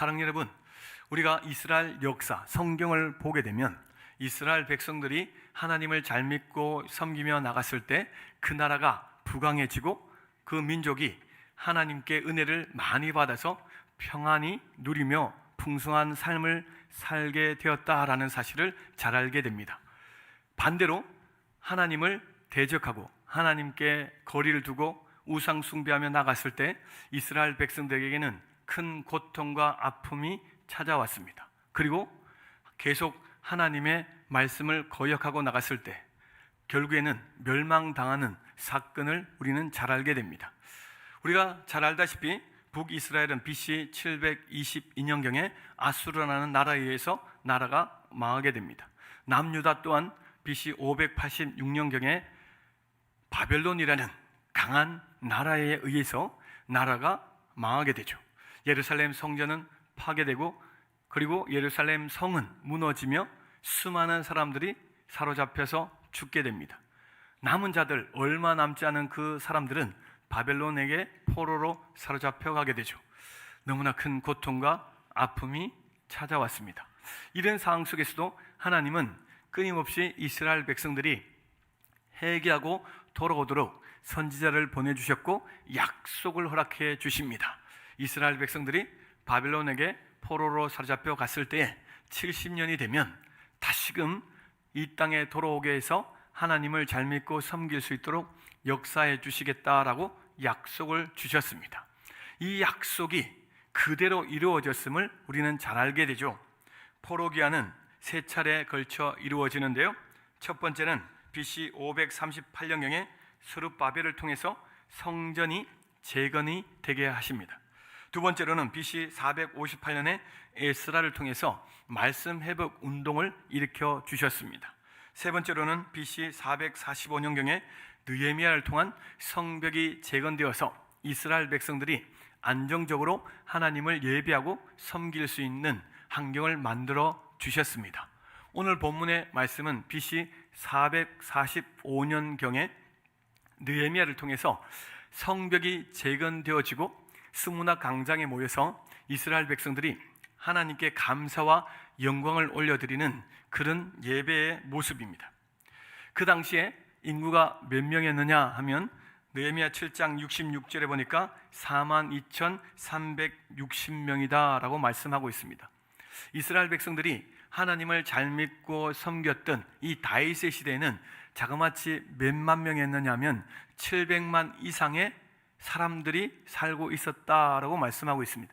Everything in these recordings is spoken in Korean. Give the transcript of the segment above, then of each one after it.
사랑하는 여러분, 우리가 이스라엘 역사, 성경을 보게 되면 이스라엘 백성들이 하나님을 잘 믿고 섬기며 나갔을 때 그 나라가 부강해지고 그 민족이 하나님께 은혜를 많이 받아서 평안히 누리며 풍성한 삶을 살게 되었다라는 사실을 잘 알게 됩니다. 반대로 하나님을 대적하고 하나님께 거리를 두고 우상 숭배하며 나갔을 때 이스라엘 백성들에게는 큰 고통과 아픔이 찾아왔습니다. 그리고 계속 하나님의 말씀을 거역하고 나갔을 때 결국에는 멸망당하는 사건을 우리는 잘 알게 됩니다. 우리가 잘 알다시피 북이스라엘은 BC 722년경에 아수르라는 나라에 의해서 나라가 망하게 됩니다. 남유다 또한 BC 586년경에 바벨론이라는 강한 나라에 의해서 나라가 망하게 되죠. 예루살렘 성전은 파괴되고 그리고 예루살렘 성은 무너지며 수많은 사람들이 사로잡혀서 죽게 됩니다. 남은 자들, 얼마 남지 않은 그 사람들은 바벨론에게 포로로 사로잡혀 가게 되죠. 너무나 큰 고통과 아픔이 찾아왔습니다. 이런 상황 속에서도 하나님은 끊임없이 이스라엘 백성들이 회개하고 돌아오도록 선지자를 보내주셨고 약속을 허락해 주십니다. 이스라엘 백성들이 바벨론에게 포로로 사로잡혀 갔을 때에 70년이 되면 다시금 이 땅에 돌아오게 해서 하나님을 잘 믿고 섬길 수 있도록 역사해 주시겠다라고 약속을 주셨습니다. 이 약속이 그대로 이루어졌음을 우리는 잘 알게 되죠. 포로기한은 세 차례에 걸쳐 이루어지는데요. 첫 번째는 BC 538년경에 스룹바벨을 통해서 성전이 재건이 되게 하십니다. 두 번째로는 BC 458년에 에스라를 통해서 말씀 회복 운동을 일으켜 주셨습니다. 세 번째로는 BC 445년경에 느헤미야를 통한 성벽이 재건되어서 이스라엘 백성들이 안정적으로 하나님을 예배하고 섬길 수 있는 환경을 만들어 주셨습니다. 오늘 본문의 말씀은 BC 445년경에 느헤미야를 통해서 성벽이 재건되어지고 스무나 강장에 모여서 이스라엘 백성들이 하나님께 감사와 영광을 올려드리는 그런 예배의 모습입니다. 그 당시에 인구가 몇 명이었느냐 하면 느헤미야 7장 66절에 보니까 42,360명이다 라고 말씀하고 있습니다. 이스라엘 백성들이 하나님을 잘 믿고 섬겼던 이 다윗의 시대에는 자그마치 몇만 명이었느냐 하면 700만 이상의 사람들이 살고 있었다라고 말씀하고 있습니다.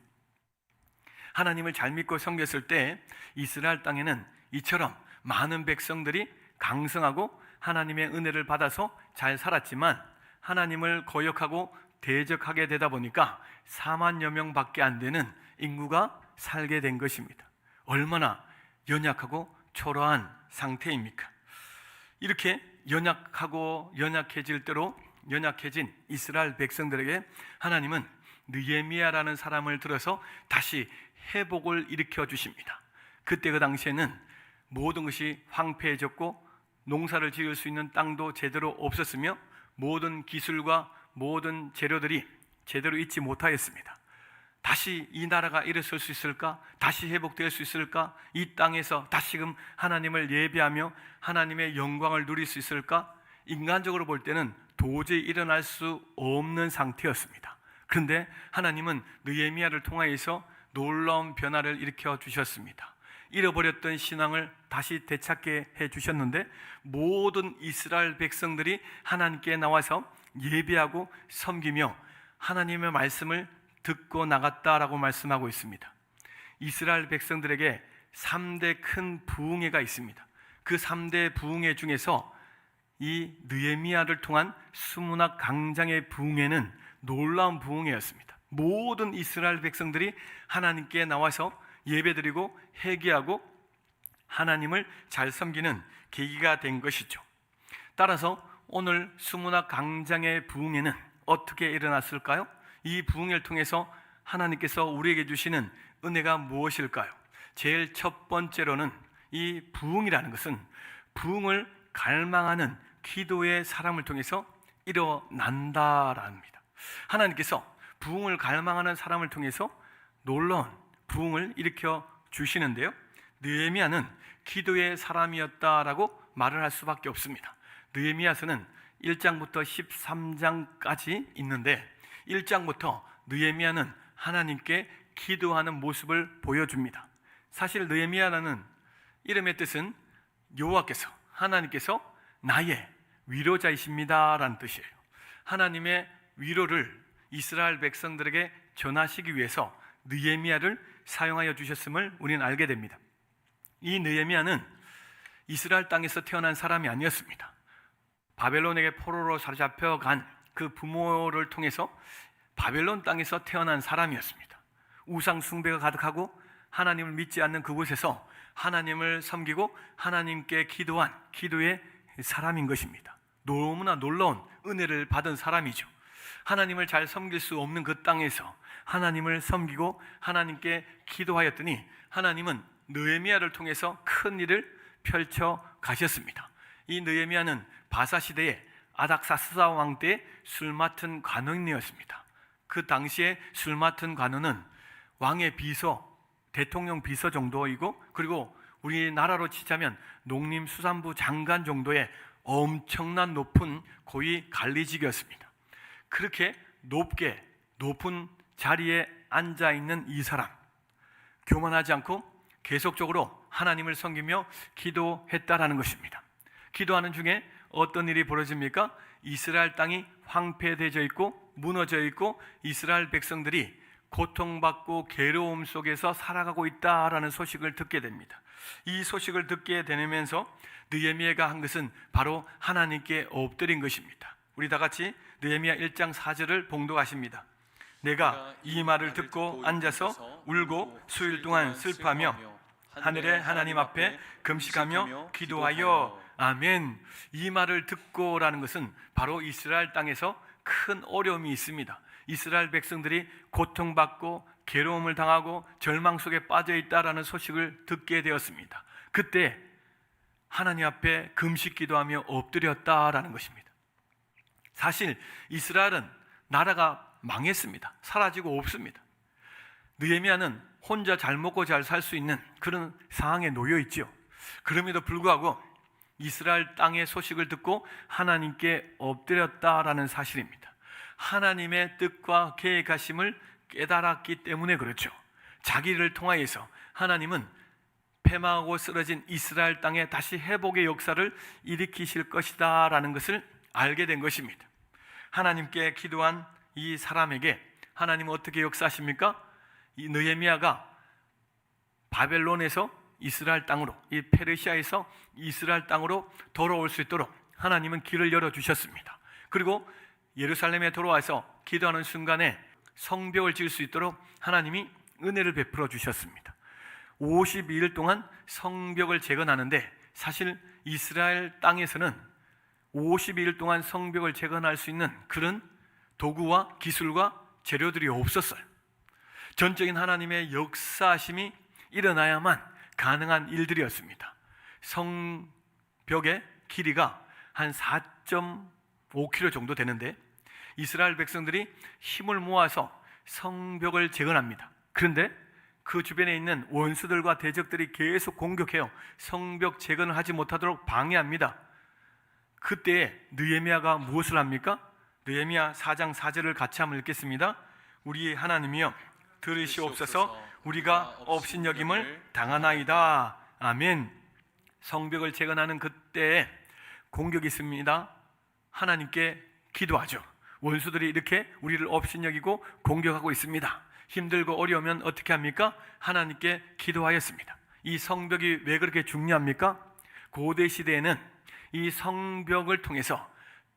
하나님을 잘 믿고 섬겼을 때 이스라엘 땅에는 이처럼 많은 백성들이 강성하고 하나님의 은혜를 받아서 잘 살았지만 하나님을 거역하고 대적하게 되다 보니까 4만여 명밖에 안 되는 인구가 살게 된 것입니다. 얼마나 연약하고 초라한 상태입니까? 이렇게 연약하고 연약해질 대로 연약해진 이스라엘 백성들에게 하나님은 느헤미야라는 사람을 들어서 다시 회복을 일으켜 주십니다. 그때 그 당시에는 모든 것이 황폐해졌고 농사를 지을 수 있는 땅도 제대로 없었으며 모든 기술과 모든 재료들이 제대로 있지 못하였습니다. 다시 이 나라가 일어설 수 있을까? 다시 회복될 수 있을까? 이 땅에서 다시금 하나님을 예배하며 하나님의 영광을 누릴 수 있을까? 인간적으로 볼 때는 도저히 일어날 수 없는 상태였습니다. 그런데 하나님은 느헤미야를 통하여서 놀라운 변화를 일으켜 주셨습니다. 잃어버렸던 신앙을 다시 되찾게 해 주셨는데 모든 이스라엘 백성들이 하나님께 나와서 예배하고 섬기며 하나님의 말씀을 듣고 나갔다라고 말씀하고 있습니다. 이스라엘 백성들에게 3대 큰 부흥회가 있습니다. 그 3대 부흥회 중에서 이 느헤미야를 통한 수문학 강장의 부흥회는 놀라운 부흥회였습니다. 모든 이스라엘 백성들이 하나님께 나와서 예배드리고 회개하고 하나님을 잘 섬기는 계기가 된 것이죠. 따라서 오늘 수문학 강장의 부흥회는 어떻게 일어났을까요? 이 부흥회를 통해서 하나님께서 우리에게 주시는 은혜가 무엇일까요? 제일 첫 번째로는 이 부흥이라는 것은 부흥을 갈망하는 기도의 사람을 통해서 일어난다랍니다. 하나님께서 부흥을 갈망하는 사람을 통해서 놀라운 부흥을 일으켜 주시는데요. 느헤미야는 기도의 사람이었다라고 말을 할 수밖에 없습니다. 느헤미야서는 1장부터 13장까지 있는데 1장부터 느헤미야는 하나님께 기도하는 모습을 보여줍니다. 사실 느헤미야라는 이름의 뜻은 여호와께서, 하나님께서 나의 위로자이십니다라는 뜻이에요. 하나님의 위로를 이스라엘 백성들에게 전하시기 위해서 느헤미야를 사용하여 주셨음을 우리는 알게 됩니다. 이 느헤미야는 이스라엘 땅에서 태어난 사람이 아니었습니다. 바벨론에게 포로로 사로잡혀간 그 부모를 통해서 바벨론 땅에서 태어난 사람이었습니다. 우상 숭배가 가득하고 하나님을 믿지 않는 그곳에서 하나님을 섬기고 하나님께 기도한 기도의 사람인 것입니다. 너무나 놀라운 은혜를 받은 사람이죠. 하나님을 잘 섬길 수 없는 그 땅에서 하나님을 섬기고 하나님께 기도하였더니 하나님은 느헤미야를 통해서 큰 일을 펼쳐 가셨습니다. 이 느헤미야는 바사 시대에 아닥사스다 왕 때 술 맡은 관원이었습니다. 그 당시에 술 맡은 관원은 왕의 비서, 대통령 비서 정도이고, 그리고 우리나라로 치자면 농림수산부 장관 정도의 엄청난 높은 고위 관리직이었습니다. 그렇게 높은 자리에 앉아 있는 이 사람, 교만하지 않고 계속적으로 하나님을 섬기며 기도했다라는 것입니다. 기도하는 중에 어떤 일이 벌어집니까? 이스라엘 땅이 황폐되어 있고 무너져 있고 이스라엘 백성들이 고통받고 괴로움 속에서 살아가고 있다라는 소식을 듣게 됩니다. 이 소식을 듣게 되면서 느헤미야가 한 것은 바로 하나님께 엎드린 것입니다. 우리 다 같이 느헤미야 1장 4절을 봉독하십니다. 내가 이 말을 듣고 앉아서 울고 수일 동안 슬퍼하며 하늘의 하나님 앞에 금식하며 기도하여 아멘. 이 말을 듣고라는 것은 바로 이스라엘 땅에서 큰 어려움이 있습니다. 이스라엘 백성들이 고통받고 괴로움을 당하고 절망 속에 빠져 있다라는 소식을 듣게 되었습니다. 그때 하나님 앞에 금식 기도하며 엎드렸다라는 것입니다. 사실 이스라엘은 나라가 망했습니다. 사라지고 없습니다. 느헤미야는 혼자 잘 먹고 잘 살 수 있는 그런 상황에 놓여 있지요. 그럼에도 불구하고 이스라엘 땅의 소식을 듣고 하나님께 엎드렸다라는 사실입니다. 하나님의 뜻과 계획하심을 깨달았기 때문에 그렇죠. 자기를 통하여서 하나님은 패망하고 쓰러진 이스라엘 땅에 다시 회복의 역사를 일으키실 것이다 라는 것을 알게 된 것입니다. 하나님께 기도한 이 사람에게 하나님은 어떻게 역사하십니까? 이 느헤미야가 바벨론에서 이스라엘 땅으로, 이 페르시아에서 이스라엘 땅으로 돌아올 수 있도록 하나님은 길을 열어주셨습니다. 그리고 예루살렘에 돌아와서 기도하는 순간에 성벽을 지을 수 있도록 하나님이 은혜를 베풀어 주셨습니다. 52일 동안 성벽을 재건하는데 사실 이스라엘 땅에서는 52일 동안 성벽을 재건할 수 있는 그런 도구와 기술과 재료들이 없었어요. 전적인 하나님의 역사하심이 일어나야만 가능한 일들이었습니다. 성벽의 길이가 한 4.5km 정도 되는데 이스라엘 백성들이 힘을 모아서 성벽을 재건합니다. 그런데 그 주변에 있는 원수들과 대적들이 계속 공격해요. 성벽 재건을 하지 못하도록 방해합니다. 그때 느헤미야가 무엇을 합니까? 느헤미야 4장 4절을 같이 한번 읽겠습니다. 우리 하나님이여 들으시옵소서. 우리가 업신여김을 당하나이다. 아멘. 성벽을 재건하는 그때에 공격이 있습니다. 하나님께 기도하죠. 원수들이 이렇게 우리를 업신여기고 공격하고 있습니다. 힘들고 어려우면 어떻게 합니까? 하나님께 기도하였습니다. 이 성벽이 왜 그렇게 중요합니까? 고대 시대에는 이 성벽을 통해서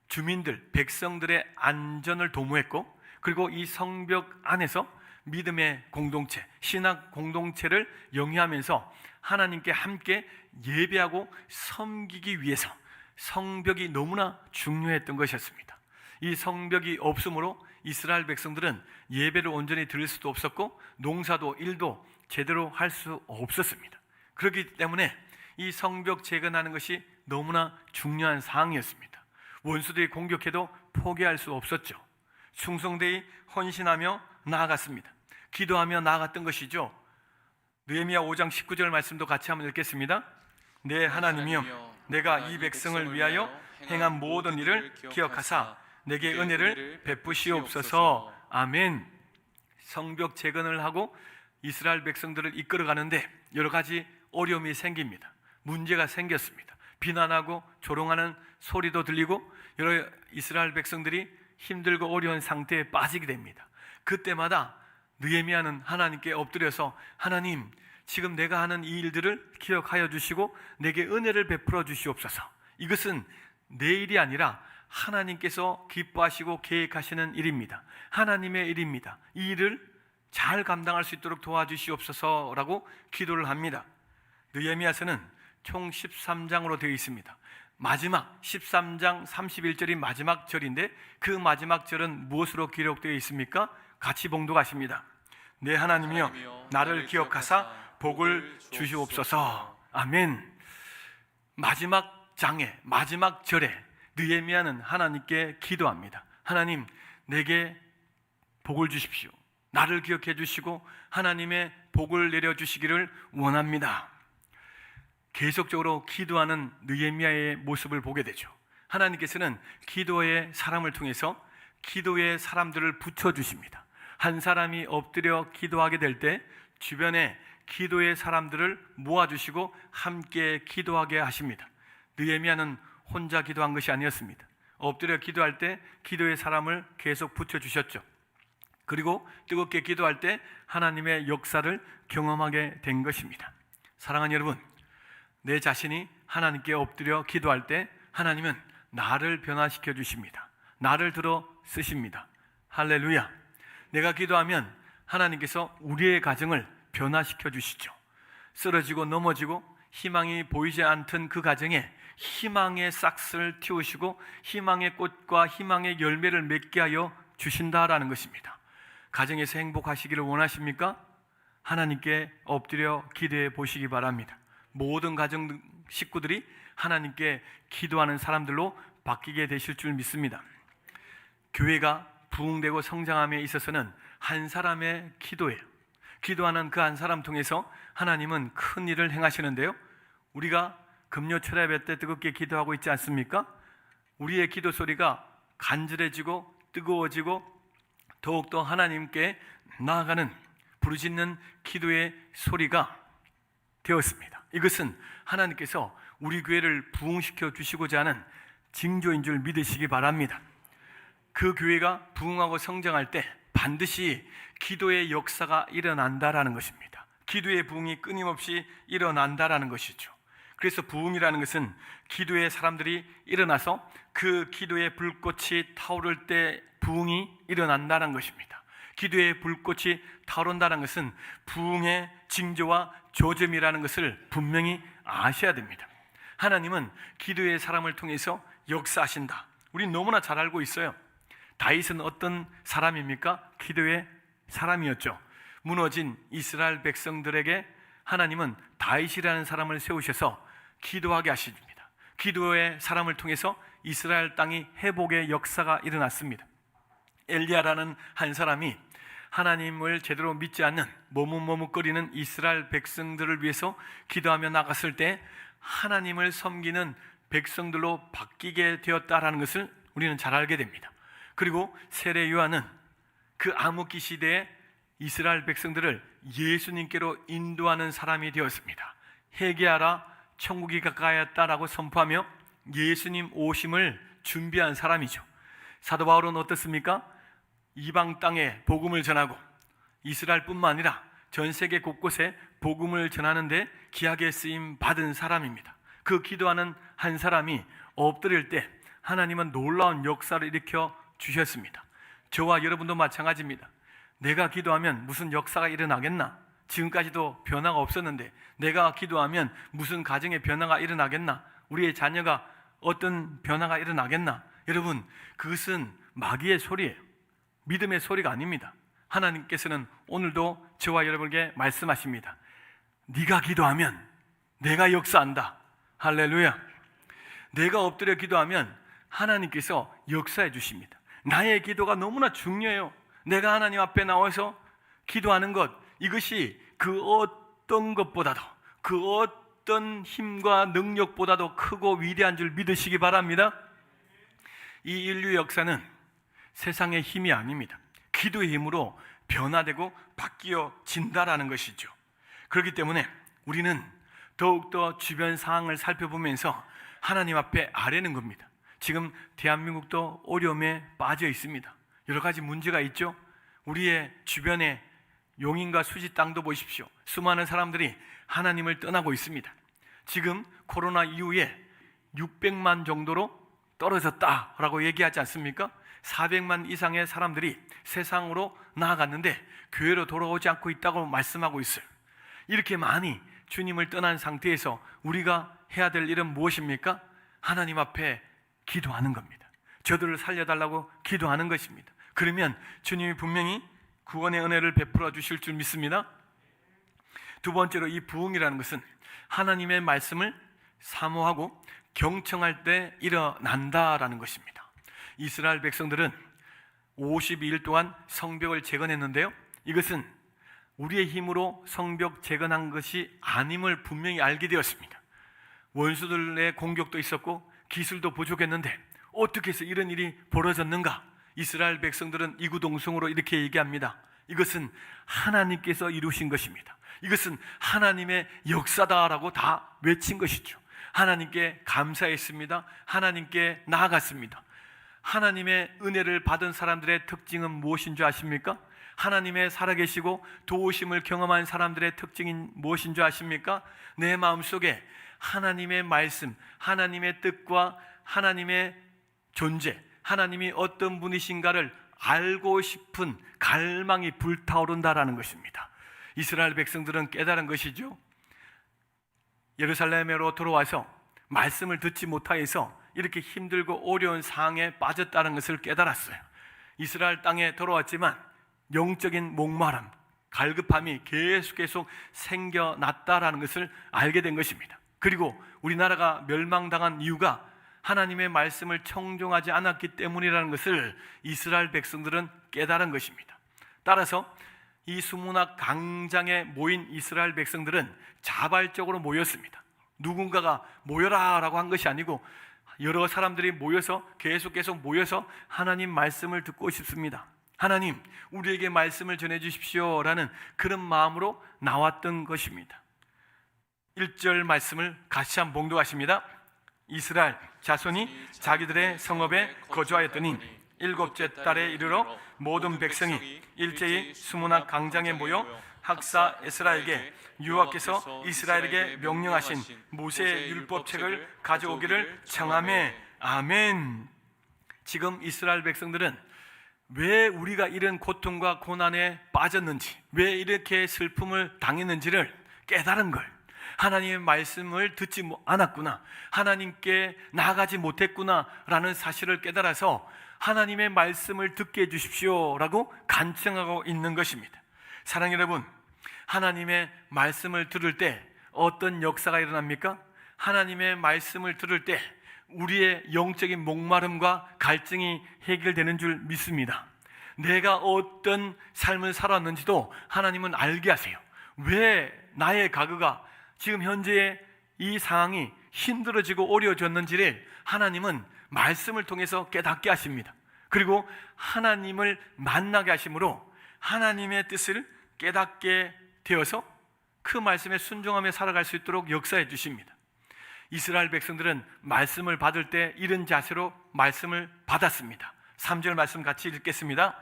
주민들, 백성들의 안전을 도모했고, 그리고 이 성벽 안에서 믿음의 공동체, 신학 공동체를 영위하면서 하나님께 함께 예배하고 섬기기 위해서 성벽이 너무나 중요했던 것이었습니다. 이 성벽이 없으므로 이스라엘 백성들은 예배를 온전히 드릴 수도 없었고 농사도 일도 제대로 할 수 없었습니다. 그렇기 때문에 이 성벽 재건하는 것이 너무나 중요한 사항이었습니다. 원수들이 공격해도 포기할 수 없었죠. 충성되이 헌신하며 나아갔습니다. 기도하며 나아갔던 것이죠. 느헤미야 5장 19절 말씀도 같이 한번 읽겠습니다. 네, 하나님이여, 내가 이 백성을 위하여 행한 모든 일을 기억하사 내게 은혜를 베푸시옵소서. 아멘. 성벽 재건을 하고 이스라엘 백성들을 이끌어가는데 여러 가지 어려움이 생깁니다. 문제가 생겼습니다. 비난하고 조롱하는 소리도 들리고 여러 이스라엘 백성들이 힘들고 어려운 상태에 빠지게 됩니다. 그때마다 느헤미야는 하나님께 엎드려서 하나님, 지금 내가 하는 이 일들을 기억하여 주시고 내게 은혜를 베풀어 주시옵소서. 이것은 내 일이 아니라 하나님께서 기뻐하시고 계획하시는 일입니다. 하나님의 일입니다. 이 일을 잘 감당할 수 있도록 도와주시옵소서라고 기도를 합니다. 느헤미야서는 총 13장으로 되어 있습니다. 마지막 13장 31절이 마지막 절인데 그 마지막 절은 무엇으로 기록되어 있습니까? 같이 봉독하십니다. 네, 하나님이여, 나를 기억하사 복을 주시옵소서. 아멘. 마지막 장에, 마지막 절에 느헤미야는 하나님께 기도합니다. 하나님, 내게 복을 주십시오. 나를 기억해 주시고 하나님의 복을 내려주시기를 원합니다. 계속적으로 기도하는 느헤미야의 모습을 보게 되죠. 하나님께서는 기도의 사람을 통해서 기도의 사람들을 붙여주십니다. 한 사람이 엎드려 기도하게 될 때 주변에 기도의 사람들을 모아주시고 함께 기도하게 하십니다. 느헤미야는 혼자 기도한 것이 아니었습니다. 엎드려 기도할 때 기도의 사람을 계속 붙여주셨죠. 그리고 뜨겁게 기도할 때 하나님의 역사를 경험하게 된 것입니다. 사랑하는 여러분, 내 자신이 하나님께 엎드려 기도할 때 하나님은 나를 변화시켜 주십니다. 나를 들어 쓰십니다. 할렐루야. 내가 기도하면 하나님께서 우리의 가정을 변화시켜 주시죠. 쓰러지고 넘어지고 희망이 보이지 않던 그 가정에 희망의 싹을 틔우시고 희망의 꽃과 희망의 열매를 맺게 하여 주신다라는 것입니다. 가정에서 행복하시기를 원하십니까? 하나님께 엎드려 기도해 보시기 바랍니다. 모든 가정 식구들이 하나님께 기도하는 사람들로 바뀌게 되실 줄 믿습니다. 교회가 부흥되고 성장함에 있어서는 한 사람의 기도예요. 기도하는 그 한 사람 통해서 하나님은 큰 일을 행하시는데요, 우리가 금요 철야예배 때 뜨겁게 기도하고 있지 않습니까? 우리의 기도 소리가 간절해지고 뜨거워지고 더욱더 하나님께 나아가는 부르짖는 기도의 소리가 되었습니다. 이것은 하나님께서 우리 교회를 부흥시켜 주시고자 하는 징조인 줄 믿으시기 바랍니다. 그 교회가 부흥하고 성장할 때 반드시 기도의 역사가 일어난다라는 것입니다. 기도의 부흥이 끊임없이 일어난다라는 것이죠. 그래서 부흥이라는 것은 기도의 사람들이 일어나서 그 기도의 불꽃이 타오를 때 부흥이 일어난다는 것입니다. 기도의 불꽃이 타오른다는 것은 부흥의 징조와 조짐이라는 것을 분명히 아셔야 됩니다. 하나님은 기도의 사람을 통해서 역사하신다. 우린 너무나 잘 알고 있어요. 다윗은 어떤 사람입니까? 기도의 사람이었죠. 무너진 이스라엘 백성들에게 하나님은 다윗이라는 사람을 세우셔서 기도하게 하십니다. 기도의 사람을 통해서 이스라엘 땅이 회복의 역사가 일어났습니다. 엘리야라는 한 사람이 하나님을 제대로 믿지 않는 머뭇머뭇거리는 이스라엘 백성들을 위해서 기도하며 나갔을 때 하나님을 섬기는 백성들로 바뀌게 되었다라는 것을 우리는 잘 알게 됩니다. 그리고 세례 요한은 그 암흑기 시대에 이스라엘 백성들을 예수님께로 인도하는 사람이 되었습니다. 회개하라, 천국이 가까이했다라고 선포하며 예수님 오심을 준비한 사람이죠. 사도 바울은 어떻습니까? 이방 땅에 복음을 전하고 이스라엘뿐만 아니라 전 세계 곳곳에 복음을 전하는데 귀하게 쓰임 받은 사람입니다. 그 기도하는 한 사람이 엎드릴 때 하나님은 놀라운 역사를 일으켜 주셨습니다. 저와 여러분도 마찬가지입니다. 내가 기도하면 무슨 역사가 일어나겠나? 지금까지도 변화가 없었는데 내가 기도하면 무슨 가정에 변화가 일어나겠나? 우리의 자녀가 어떤 변화가 일어나겠나? 여러분, 그것은 마귀의 소리예요. 믿음의 소리가 아닙니다. 하나님께서는 오늘도 저와 여러분에게 말씀하십니다. 네가 기도하면 내가 역사한다. 할렐루야. 내가 엎드려 기도하면 하나님께서 역사해 주십니다. 나의 기도가 너무나 중요해요. 내가 하나님 앞에 나와서 기도하는 것, 이것이 그 어떤 것보다도, 그 어떤 힘과 능력보다도 크고 위대한 줄 믿으시기 바랍니다. 이 인류 역사는 세상의 힘이 아닙니다. 기도의 힘으로 변화되고 바뀌어진다라는 것이죠. 그렇기 때문에 우리는 더욱더 주변 상황을 살펴보면서 하나님 앞에 아뢰는 겁니다. 지금 대한민국도 어려움에 빠져 있습니다. 여러 가지 문제가 있죠. 우리의 주변에 용인과 수지 땅도 보십시오. 수많은 사람들이 하나님을 떠나고 있습니다. 지금 코로나 이후에 600만 정도로 떨어졌다라고 얘기하지 않습니까? 400만 이상의 사람들이 세상으로 나아갔는데 교회로 돌아오지 않고 있다고 말씀하고 있어요. 이렇게 많이 주님을 떠난 상태에서 우리가 해야 될 일은 무엇입니까? 하나님 앞에 기도하는 겁니다. 저들을 살려달라고 기도하는 것입니다. 그러면 주님이 분명히 구원의 은혜를 베풀어 주실 줄 믿습니다. 두 번째로, 이 부흥이라는 것은 하나님의 말씀을 사모하고 경청할 때 일어난다라는 것입니다. 이스라엘 백성들은 52일 동안 성벽을 재건했는데요, 이것은 우리의 힘으로 성벽 재건한 것이 아님을 분명히 알게 되었습니다. 원수들의 공격도 있었고 기술도 부족했는데 어떻게 해서 이런 일이 벌어졌는가? 이스라엘 백성들은 이구동성으로 이렇게 얘기합니다. 이것은 하나님께서 이루신 것입니다. 이것은 하나님의 역사다라고 다 외친 것이죠. 하나님께 감사했습니다. 하나님께 나아갔습니다. 하나님의 은혜를 받은 사람들의 특징은 무엇인 줄 아십니까? 하나님의 살아계시고 도우심을 경험한 사람들의 특징인 무엇인 줄 아십니까? 내 마음속에 하나님의 말씀, 하나님의 뜻과 하나님의 존재, 하나님이 어떤 분이신가를 알고 싶은 갈망이 불타오른다라는 것입니다. 이스라엘 백성들은 깨달은 것이죠. 예루살렘으로 돌아와서 말씀을 듣지 못하여서 이렇게 힘들고 어려운 상황에 빠졌다는 것을 깨달았어요. 이스라엘 땅에 돌아왔지만 영적인 목마름, 갈급함이 계속 생겨났다라는 것을 알게 된 것입니다. 그리고 우리나라가 멸망당한 이유가 하나님의 말씀을 청종하지 않았기 때문이라는 것을 이스라엘 백성들은 깨달은 것입니다. 따라서 이 수문학 강장에 모인 이스라엘 백성들은 자발적으로 모였습니다. 누군가가 모여라 라고 한 것이 아니고 여러 사람들이 모여서 계속 모여서 하나님 말씀을 듣고 싶습니다. 하나님, 우리에게 말씀을 전해주십시오 라는 그런 마음으로 나왔던 것입니다. 1절 말씀을 같이 한번 봉독하십니다. 이스라엘 자손이 자기들의 성읍에 거주하였더니 7째 달에 이르러 모든 백성이 일제히 수문학 강장에 모여 학사 에스라에게 여호와께서 이스라엘에게 명령하신 모세의 율법책을 가져오기를 청하매. 아멘. 지금 이스라엘 백성들은 왜 우리가 이런 고통과 고난에 빠졌는지, 왜 이렇게 슬픔을 당했는지를 깨달은 걸, 하나님의 말씀을 듣지 않았구나, 하나님께 나아가지 못했구나 라는 사실을 깨달아서 하나님의 말씀을 듣게 해주십시오 라고 간청하고 있는 것입니다. 사랑하는 여러분, 하나님의 말씀을 들을 때 어떤 역사가 일어납니까? 하나님의 말씀을 들을 때 우리의 영적인 목마름과 갈증이 해결되는 줄 믿습니다. 내가 어떤 삶을 살았는지도 하나님은 알게 하세요. 왜 나의 과거가 지금 현재의 이 상황이 힘들어지고 어려워졌는지를 하나님은 말씀을 통해서 깨닫게 하십니다. 그리고 하나님을 만나게 하심으로 하나님의 뜻을 깨닫게 되어서 그 말씀에 순종하며 살아갈 수 있도록 역사해 주십니다. 이스라엘 백성들은 말씀을 받을 때 이런 자세로 말씀을 받았습니다. 3절 말씀 같이 읽겠습니다.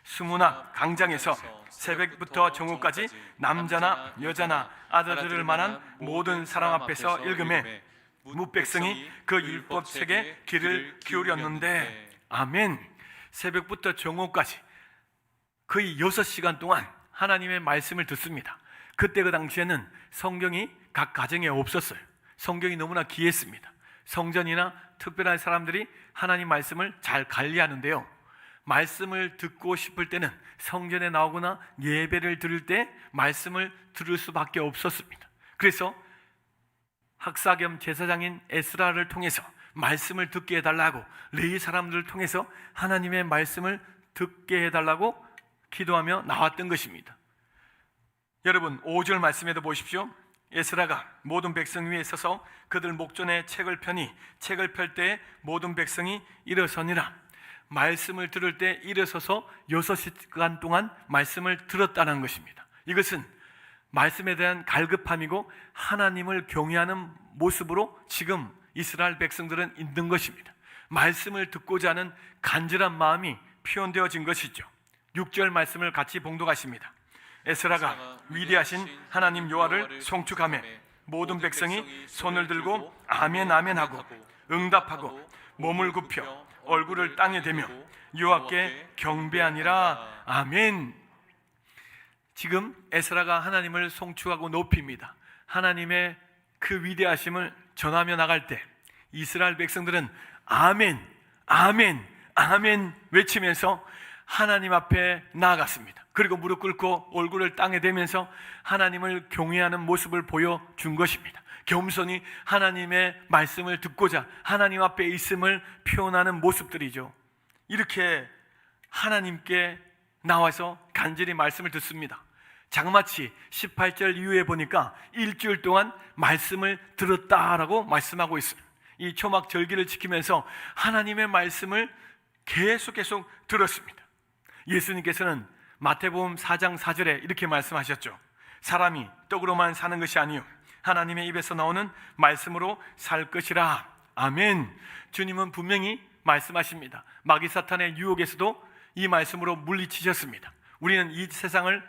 수문학 강장에서 새벽부터 정오까지 남자나 여자나 알아들을 만한 모든 사람 앞에서 읽음에 무백성이 그 율법책에 귀를 기울였는데. 아멘. 새벽부터 정오까지 거의 6시간 동안 하나님의 말씀을 듣습니다. 그때 그 당시에는 성경이 각 가정에 없었어요. 성경이 너무나 귀했습니다. 성전이나 특별한 사람들이 하나님 말씀을 잘 관리하는데요, 말씀을 듣고 싶을 때는 성전에 나오거나 예배를 드릴 때 말씀을 들을 수밖에 없었습니다. 그래서 학사 겸 제사장인 에스라를 통해서 말씀을 듣게 해달라고, 레위 사람들을 통해서 하나님의 말씀을 듣게 해달라고 기도하며 나왔던 것입니다. 여러분 5절 말씀에도 보십시오. 에스라가 모든 백성 위에 서서 그들 목전에 책을 펴니 책을 펼 때 모든 백성이 일어서니라. 말씀을 들을 때 일어서서 6시간 동안 말씀을 들었다는 것입니다. 이것은 말씀에 대한 갈급함이고 하나님을 경외하는 모습으로 지금 이스라엘 백성들은 있는 것입니다. 말씀을 듣고자 하는 간절한 마음이 표현되어진 것이죠. 6절 말씀을 같이 봉독하십니다. 에스라가 위대하신 하나님 여호와를 송축하며 모든 백성이 손을 들고 아멘 아멘 하고 응답하고 몸을 굽혀 얼굴을 땅에 대며 여호와께 경배하니라. 아멘. 지금 에스라가 하나님을 송축하고 높입니다. 하나님의 그 위대하심을 전하며 나갈 때 이스라엘 백성들은 아멘 아멘 아멘 외치면서 하나님 앞에 나아갔습니다. 그리고 무릎 꿇고 얼굴을 땅에 대면서 하나님을 경외하는 모습을 보여준 것입니다. 겸손히 하나님의 말씀을 듣고자 하나님 앞에 있음을 표현하는 모습들이죠. 이렇게 하나님께 나와서 간절히 말씀을 듣습니다. 장마치 18절 이후에 보니까 일주일 동안 말씀을 들었다라고 말씀하고 있어요. 이 초막 절기를 지키면서 하나님의 말씀을 계속 들었습니다. 예수님께서는 마태복음 4장 4절에 이렇게 말씀하셨죠. 사람이 떡으로만 사는 것이 아니요 하나님의 입에서 나오는 말씀으로 살 것이라. 아멘. 주님은 분명히 말씀하십니다. 마귀 사탄의 유혹에서도 이 말씀으로 물리치셨습니다. 우리는 이 세상을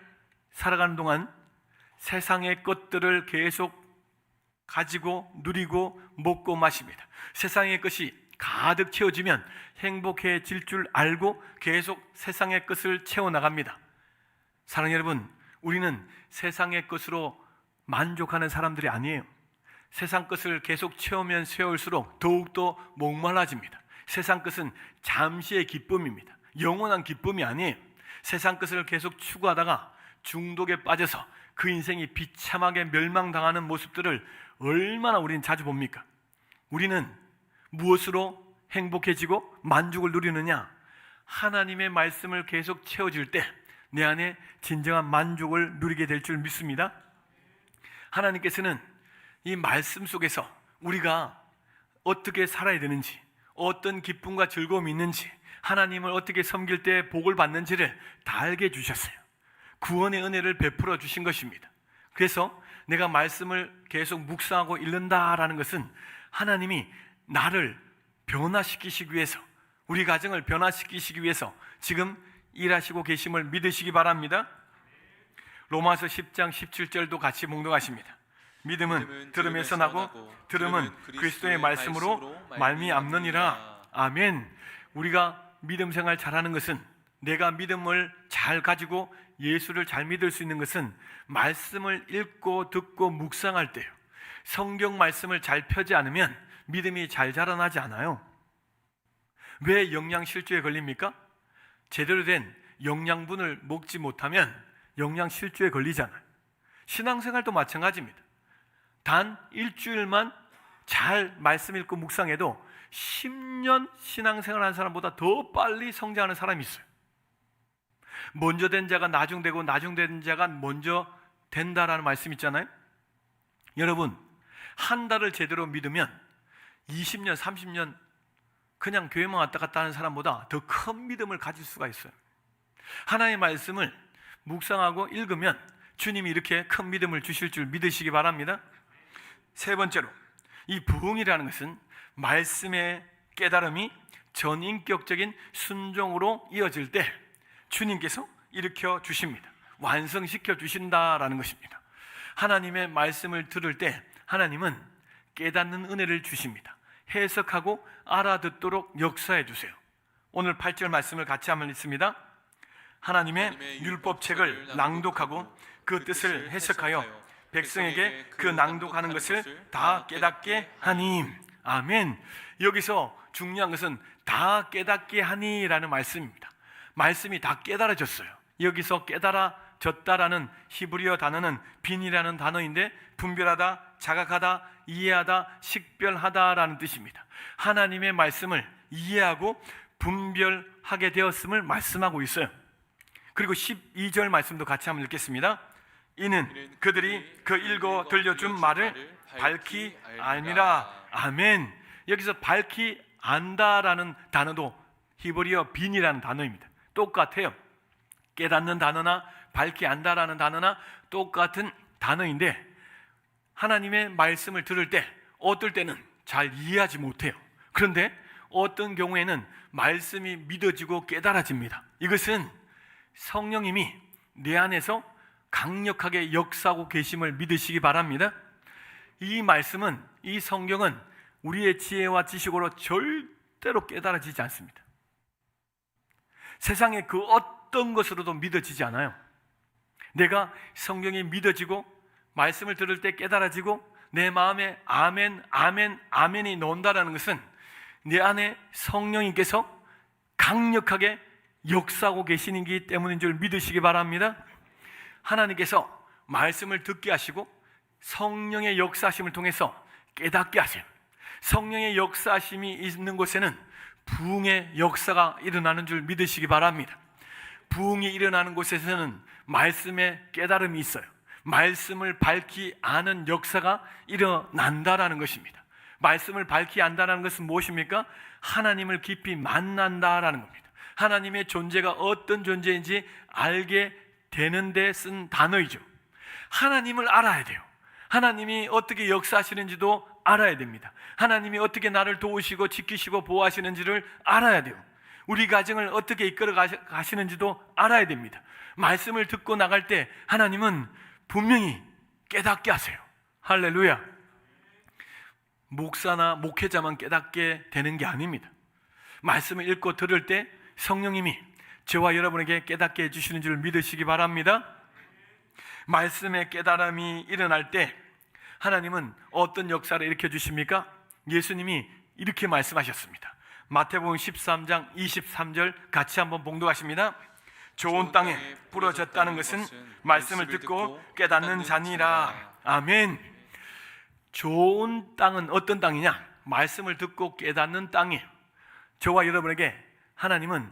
살아가는 동안 세상의 것들을 계속 가지고 누리고 먹고 마십니다. 세상의 것이 가득 채워지면 행복해질 줄 알고 계속 세상의 것을 채워나갑니다. 사랑하는 여러분, 우리는 세상의 것으로 만족하는 사람들이 아니에요. 세상 것을 계속 채우면 채울수록 더욱더 목말라집니다. 세상 것은 잠시의 기쁨입니다. 영원한 기쁨이 아니에요. 세상 것을 계속 추구하다가 중독에 빠져서 그 인생이 비참하게 멸망당하는 모습들을 얼마나 우리는 자주 봅니까? 우리는 무엇으로 행복해지고 만족을 누리느냐? 하나님의 말씀을 계속 채워줄 때 내 안에 진정한 만족을 누리게 될 줄 믿습니다. 하나님께서는 이 말씀 속에서 우리가 어떻게 살아야 되는지, 어떤 기쁨과 즐거움이 있는지, 하나님을 어떻게 섬길 때 복을 받는지를 다 알게 해주셨어요. 구원의 은혜를 베풀어 주신 것입니다. 그래서 내가 말씀을 계속 묵상하고 읽는다라는 것은 하나님이 나를 변화시키시기 위해서, 우리 가정을 변화시키시기 위해서 지금 일하시고 계심을 믿으시기 바랍니다. 로마서 10장 17절도 같이 봉독하십니다. 믿음은 들음에서 나고 들음은 그리스도의 말씀으로 말미암느니라. 아멘. 우리가 믿음 생활 잘하는 것은, 내가 믿음을 잘 가지고 예수를 잘 믿을 수 있는 것은 말씀을 읽고 듣고 묵상할 때요. 성경 말씀을 잘 펴지 않으면 믿음이 잘 자라나지 않아요. 왜 영양실조에 걸립니까? 제대로 된 영양분을 먹지 못하면 영양실조에 걸리잖아요. 신앙생활도 마찬가지입니다. 단 일주일만 잘 말씀 읽고 묵상해도 10년 신앙생활하는 사람보다 더 빨리 성장하는 사람이 있어요. 먼저 된 자가 나중되고 나중된 자가 먼저 된다라는 말씀 있잖아요. 여러분, 한 달을 제대로 믿으면 20년, 30년 그냥 교회만 왔다 갔다 하는 사람보다 더 큰 믿음을 가질 수가 있어요. 하나님의 말씀을 묵상하고 읽으면 주님이 이렇게 큰 믿음을 주실 줄 믿으시기 바랍니다. 세 번째로, 이 부흥이라는 것은 말씀의 깨달음이 전인격적인 순종으로 이어질 때 주님께서 일으켜 주십니다. 완성시켜 주신다라는 것입니다. 하나님의 말씀을 들을 때 하나님은 깨닫는 은혜를 주십니다. 해석하고 알아듣도록 역사해 주세요. 오늘 8절 말씀을 같이 한번 읽습니다. 하나님의 율법책을 낭독하고 그 뜻을 해석하여 백성에게 그 낭독하는 것을 다 깨닫게 하니. 아멘. 여기서 중요한 것은 다 깨닫게 하니라는 말씀입니다. 말씀이 다 깨달아졌어요. 여기서 깨달아졌다라는 히브리어 단어는 빈이라는 단어인데 분별하다, 자각하다, 이해하다, 식별하다라는 뜻입니다. 하나님의 말씀을 이해하고 분별하게 되었음을 말씀하고 있어요. 그리고 12절 말씀도 같이 한번 읽겠습니다. 이는 그들이 그 읽어 들려준 말을 밝히 알미라. 아멘. 여기서 밝히 안다라는 단어도 히브리어 빈이라는 단어입니다. 똑같아요. 깨닫는 단어나 밝히 안다라는 단어나 똑같은 단어인데, 하나님의 말씀을 들을 때 어떨 때는 잘 이해하지 못해요. 그런데 어떤 경우에는 말씀이 믿어지고 깨달아집니다. 이것은 성령님이 내 안에서 강력하게 역사하고 계심을 믿으시기 바랍니다. 이 말씀은, 이 성경은 우리의 지혜와 지식으로 절대로 깨달아지지 않습니다. 세상의 그 어떤 것으로도 믿어지지 않아요. 내가 성경이 믿어지고 말씀을 들을 때 깨달아지고 내 마음에 아멘, 아멘, 아멘이 나온다는 것은 내 안에 성령님께서 강력하게 역사하고 계시기 때문인 줄 믿으시기 바랍니다. 하나님께서 말씀을 듣게 하시고 성령의 역사하심을 통해서 깨닫게 하세요. 성령의 역사하심이 있는 곳에는 부흥의 역사가 일어나는 줄 믿으시기 바랍니다. 부흥이 일어나는 곳에서는 말씀의 깨달음이 있어요. 말씀을 밝히 아는 역사가 일어난다라는 것입니다. 말씀을 밝히 안다라는 것은 무엇입니까? 하나님을 깊이 만난다라는 겁니다. 하나님의 존재가 어떤 존재인지 알게 되는데 쓴 단어이죠. 하나님을 알아야 돼요. 하나님이 어떻게 역사하시는지도 알아야 됩니다. 하나님이 어떻게 나를 도우시고 지키시고 보호하시는지를 알아야 돼요. 우리 가정을 어떻게 이끌어 가시는지도 알아야 됩니다. 말씀을 듣고 나갈 때 하나님은 분명히 깨닫게 하세요. 할렐루야. 목사나 목회자만 깨닫게 되는 게 아닙니다. 말씀을 읽고 들을 때 성령님이 저와 여러분에게 깨닫게 해주시는 줄 믿으시기 바랍니다. 말씀의 깨달음이 일어날 때 하나님은 어떤 역사를 일으켜 주십니까? 예수님이 이렇게 말씀하셨습니다. 마태복음 13장 23절 같이 한번 봉독하십니다. 좋은 땅에 부러졌다는 것은 말씀을 듣고 깨닫는 자니라. 아멘. 좋은 땅은 어떤 땅이냐? 말씀을 듣고 깨닫는 땅이에요. 저와 여러분에게 하나님은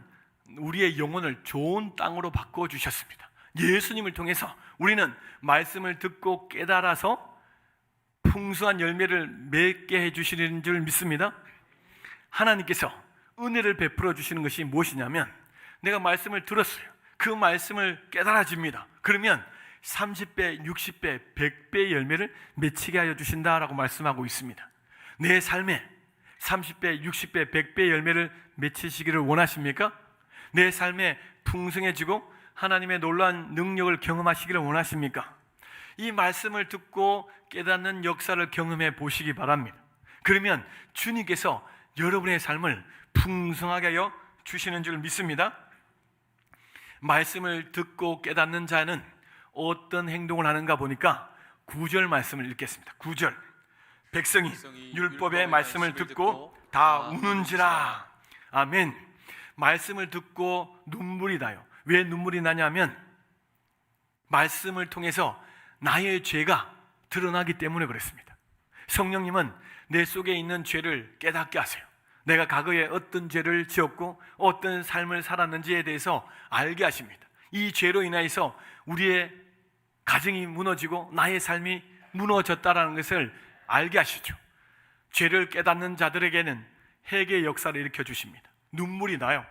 우리의 영혼을 좋은 땅으로 바꿔주셨습니다. 예수님을 통해서 우리는 말씀을 듣고 깨달아서 풍성한 열매를 맺게 해주시는 줄 믿습니다. 하나님께서 은혜를 베풀어 주시는 것이 무엇이냐면, 내가 말씀을 들었어요. 그 말씀을 깨달아집니다. 그러면 30배, 60배, 100배의 열매를 맺히게 하여 주신다라고 말씀하고 있습니다. 내 삶에 30배, 60배, 100배의 열매를 맺히시기를 원하십니까? 내 삶에 풍성해지고 하나님의 놀라운 능력을 경험하시기를 원하십니까? 이 말씀을 듣고 깨닫는 역사를 경험해 보시기 바랍니다. 그러면 주님께서 여러분의 삶을 풍성하게 하여 주시는 줄 믿습니다. 말씀을 듣고 깨닫는 자는 어떤 행동을 하는가 보니까 9절 말씀을 읽겠습니다. 9절. 백성이 율법의 말씀을 듣고 다 우는지라. 아멘. 말씀을 듣고 눈물이 나요. 왜 눈물이 나냐면 말씀을 통해서 나의 죄가 드러나기 때문에 그렇습니다. 성령님은 내 속에 있는 죄를 깨닫게 하세요. 내가 과거에 어떤 죄를 지었고 어떤 삶을 살았는지에 대해서 알게 하십니다. 이 죄로 인하여서 우리의 가정이 무너지고 나의 삶이 무너졌다는 것을 알게 하시죠. 죄를 깨닫는 자들에게는 회개의 역사를 일으켜 주십니다. 눈물이 나요.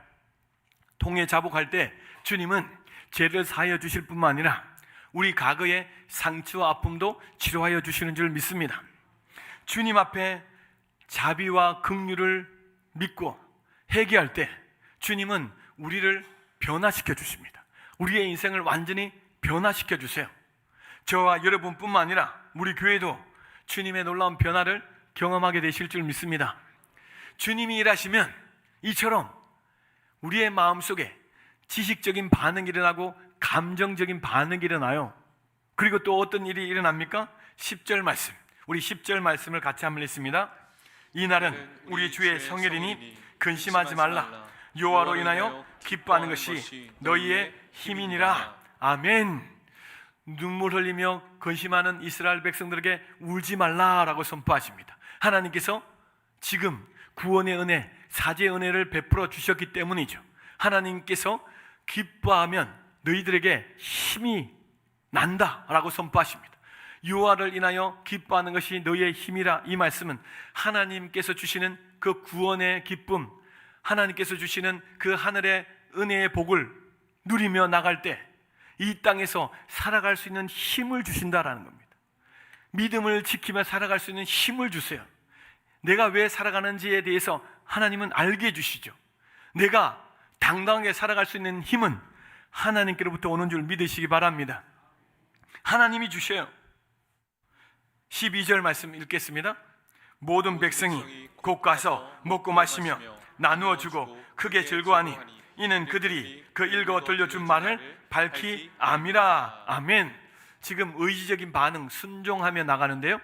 통에 자복할 때 주님은 죄를 사하여 주실 뿐만 아니라 우리 과거의 상처와 아픔도 치료하여 주시는 줄 믿습니다. 주님 앞에 자비와 긍휼을 믿고 회개할 때 주님은 우리를 변화시켜 주십니다. 우리의 인생을 완전히 변화시켜 주세요. 저와 여러분뿐만 아니라 우리 교회도 주님의 놀라운 변화를 경험하게 되실 줄 믿습니다. 주님이 일하시면 이처럼 우리의 마음속에 지식적인 반응이 일어나고 감정적인 반응이 일어나요. 그리고 또 어떤 일이 일어납니까? 10절 말씀, 우리 10절 말씀을 같이 한번 읽습니다. 이날은 우리 주의 성일이니 근심하지 말라. 여호와로 인하여 기뻐하는 것이 너희의 힘이니라. 아멘. 눈물 흘리며 근심하는 이스라엘 백성들에게 울지 말라라고 선포하십니다. 하나님께서 지금 구원의 은혜, 사죄의 은혜를 베풀어 주셨기 때문이죠. 하나님께서 기뻐하면 너희들에게 힘이 난다라고 선포하십니다. 여호와를 인하여 기뻐하는 것이 너희의 힘이라. 이 말씀은 하나님께서 주시는 그 구원의 기쁨, 하나님께서 주시는 그 하늘의 은혜의 복을 누리며 나갈 때 이 땅에서 살아갈 수 있는 힘을 주신다라는 겁니다. 믿음을 지키며 살아갈 수 있는 힘을 주세요. 내가 왜 살아가는지에 대해서 하나님은 알게 해주시죠. 내가 당당하게 살아갈 수 있는 힘은 하나님께로부터 오는 줄 믿으시기 바랍니다. 하나님이 주셔요. 12절 말씀 읽겠습니다. 모든 백성이 곧 가서 먹고 마시며 나누어 주고 크게 즐거워하니 이는 그들이 그 읽어 들려준 말을 밝히 암이라. 아멘. 지금 의지적인 반응, 순종하며 나가는데요,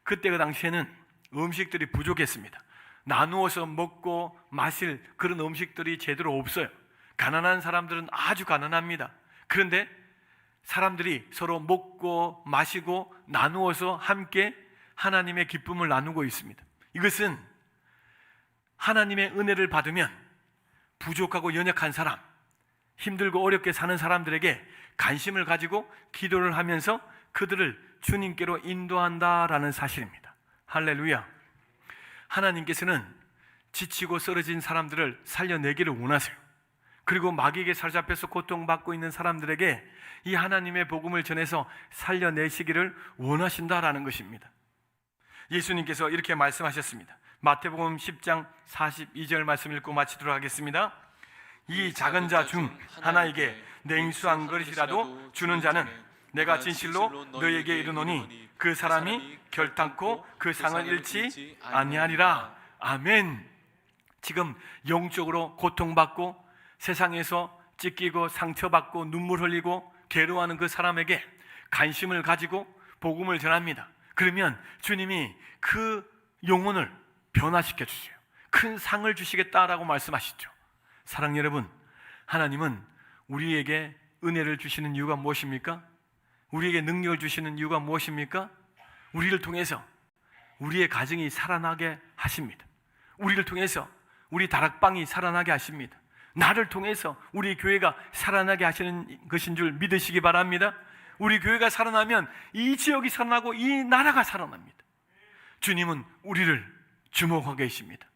그때 그 당시에는 음식들이 부족했습니다. 나누어서 먹고 마실 그런 음식들이 제대로 없어요. 가난한 사람들은 아주 가난합니다. 그런데 사람들이 서로 먹고 마시고 나누어서 함께 하나님의 기쁨을 나누고 있습니다. 이것은 하나님의 은혜를 받으면 부족하고 연약한 사람, 힘들고 어렵게 사는 사람들에게 관심을 가지고 기도를 하면서 그들을 주님께로 인도한다라는 사실입니다. 할렐루야. 하나님께서는 지치고 쓰러진 사람들을 살려내기를 원하세요. 그리고 마귀에게 사로잡혀서 고통받고 있는 사람들에게 이 하나님의 복음을 전해서 살려내시기를 원하신다라는 것입니다. 예수님께서 이렇게 말씀하셨습니다. 마태복음 10장 42절 말씀 읽고 마치도록 하겠습니다. 이 작은 자 중 하나에게 냉수 한 그릇이라도 주는 자는 내가 진실로 너희에게 이르노니 그 사람이 결탄코 그 상을 잃지 아니하리라. 아멘. 지금 영적으로 고통받고 세상에서 찢기고 상처받고 눈물 흘리고 괴로워하는 그 사람에게 관심을 가지고 복음을 전합니다. 그러면 주님이 그 영혼을 변화시켜 주세요. 큰 상을 주시겠다라고 말씀하시죠. 사랑 여러분, 하나님은 우리에게 은혜를 주시는 이유가 무엇입니까? 우리에게 능력을 주시는 이유가 무엇입니까? 우리를 통해서 우리의 가정이 살아나게 하십니다. 우리를 통해서 우리 다락방이 살아나게 하십니다. 나를 통해서 우리 교회가 살아나게 하시는 것인 줄 믿으시기 바랍니다. 우리 교회가 살아나면 이 지역이 살아나고 이 나라가 살아납니다. 주님은 우리를 주목하고 계십니다.